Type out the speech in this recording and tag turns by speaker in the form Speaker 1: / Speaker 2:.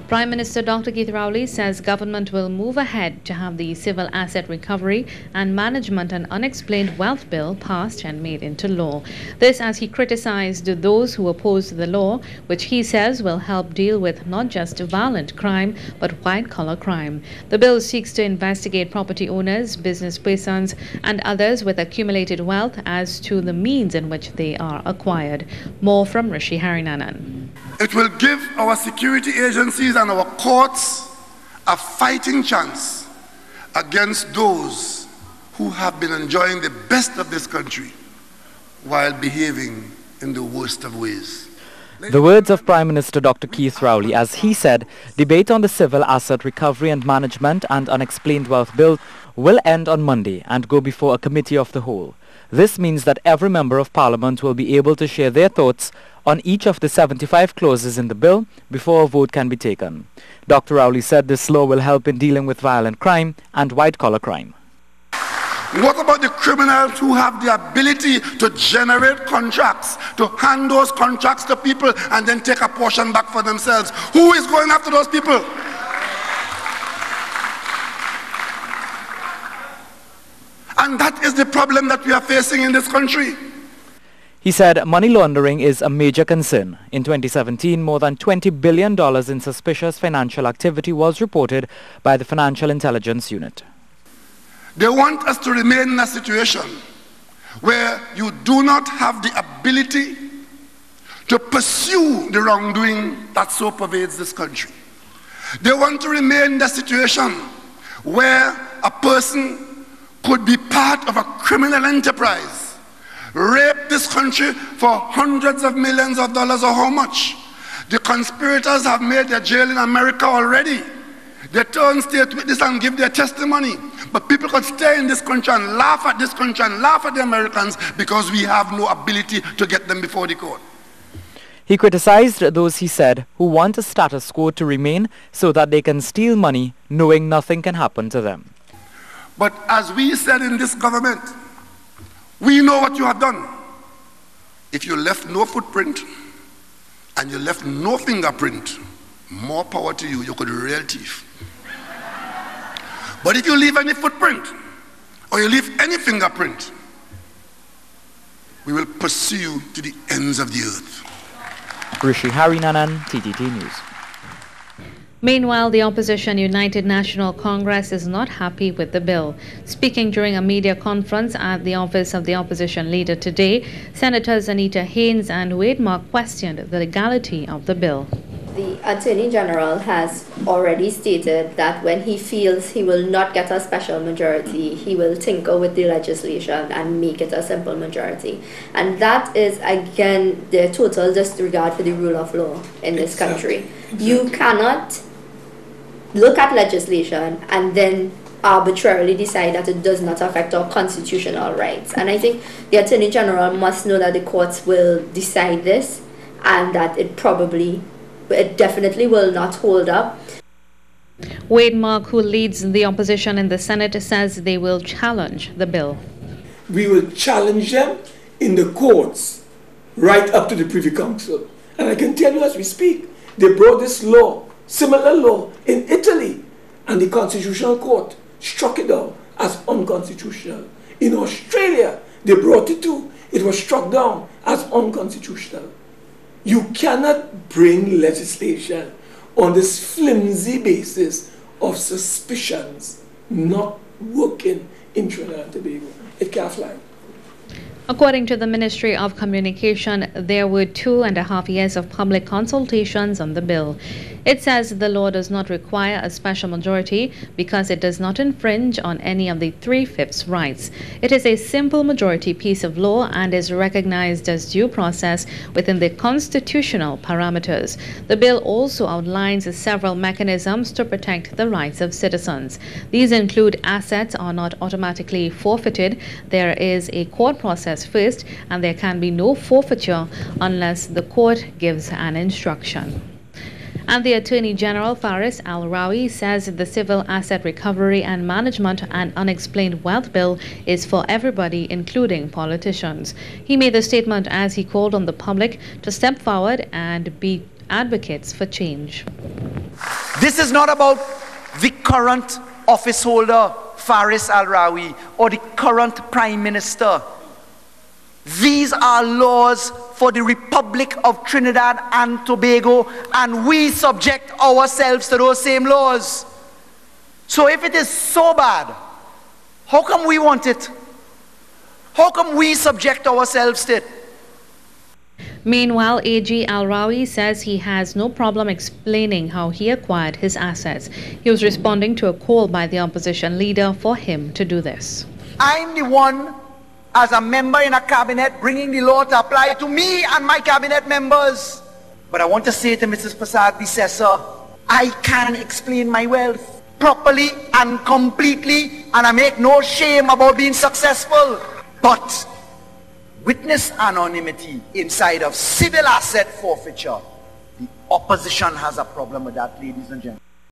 Speaker 1: Prime Minister Dr. Rowley says government will move ahead to have the Civil Asset Recovery and Management and Unexplained Wealth Bill passed and made into law. This as he criticized those who oppose the law, which he says will help deal with not just violent crime but white-collar crime. The bill seeks to investigate property owners, business persons and others with accumulated wealth as to the means in which they are acquired. More from Rishi Harrynanan.
Speaker 2: It will give our security agencies and our courts a fighting chance against those who have been enjoying the best of this country while behaving in the worst of ways.
Speaker 3: The words of Prime Minister Dr. Keith Rowley as he said, debate on the Civil Asset Recovery and Management and Unexplained Wealth Bill will end on Monday and go before a committee of the whole. This means that every member of Parliament will be able to share their thoughts on each of the 75 clauses in the bill before a vote can be taken. Dr. Rowley said this law will help in dealing with violent crime and white-collar crime.
Speaker 2: What about the criminals who have the ability to generate contracts, to hand those contracts to people and then take a portion back for themselves? Who is going after those people? And that is the problem that we are facing in this country.
Speaker 3: He said money laundering is a major concern. In 2017, more than $20 billion in suspicious financial activity was reported by the Financial Intelligence Unit.
Speaker 2: They want us to remain in a situation where you do not have the ability to pursue the wrongdoing that so pervades this country. They want to remain in a situation where a person could be part of a criminal enterprise, rape this country for hundreds of millions of dollars or how much. The conspirators have made their jail in America already. They turn state witness and give their testimony. But people could stay in this country and laugh at this country and laugh at the Americans because we have no ability to get them before the court.
Speaker 3: He criticized those, he said, who want a status quo to remain so that they can steal money knowing nothing can happen to them.
Speaker 2: But as we said in this government, we know what you have done. If you left no footprint and you left no fingerprint, more power to you, you could be a real thief. But if you leave any footprint or you leave any fingerprint, we will pursue you to the ends of the earth.
Speaker 3: Rishi Harrynanan, TTT News.
Speaker 1: Meanwhile, the opposition United National Congress is not happy with the bill. Speaking during a media conference at the office of the opposition leader today, Senators Anita Haynes and Wade Mark questioned the legality of the bill.
Speaker 4: The Attorney General has already stated that when he feels he will not get a special majority, he will tinker with the legislation and make it a simple majority. And that is, again, the total disregard for the rule of law in this country. You cannot look at legislation and then arbitrarily decide that it does not affect our constitutional rights. And I think the Attorney General must know that the courts will decide this and that it definitely will not hold up.
Speaker 1: Wade Mark, who leads the opposition in the Senate, says they will challenge the bill.
Speaker 5: We will challenge them in the courts right up to the Privy Council. And I can tell you as we speak, they brought this law, similar law, in Italy, and the Constitutional Court struck it down as unconstitutional. In Australia, they brought it too. It was struck down as unconstitutional. You cannot bring legislation on this flimsy basis of suspicions not working in Trinidad and Tobago. It can't fly.
Speaker 1: According to the Ministry of Communication, there were 2.5 years of public consultations on the bill. It says the law does not require a special majority because it does not infringe on any of the 3/5 rights. It is a simple majority piece of law and is recognized as due process within the constitutional parameters. The bill also outlines several mechanisms to protect the rights of citizens. These include assets are not automatically forfeited. There is a court process first, and there can be no forfeiture unless the court gives an instruction. And the Attorney General, Faris Al-Rawi, says the Civil Asset Recovery and Management and Unexplained Wealth Bill is for everybody, including politicians. He made the statement as he called on the public to step forward and be advocates for change.
Speaker 6: This is not about the current office holder, Faris Al-Rawi, or the current Prime Minister. These are laws for the Republic of Trinidad and Tobago, and we subject ourselves to those same laws. So if it is so bad, how come we want it? How come we subject ourselves to it?
Speaker 1: Meanwhile, AG Al-Rawi says he has no problem explaining how he acquired his assets. He was responding to a call by the opposition leader for him to do this.
Speaker 6: I'm the one, as a member in a cabinet, bringing the law to apply to me and my cabinet members. But I want to say to Mrs. Prasad Bissessar, I can explain my wealth properly and completely, and I make no shame about being successful. But witness anonymity inside of civil asset forfeiture, the opposition has a problem with that, ladies and gentlemen.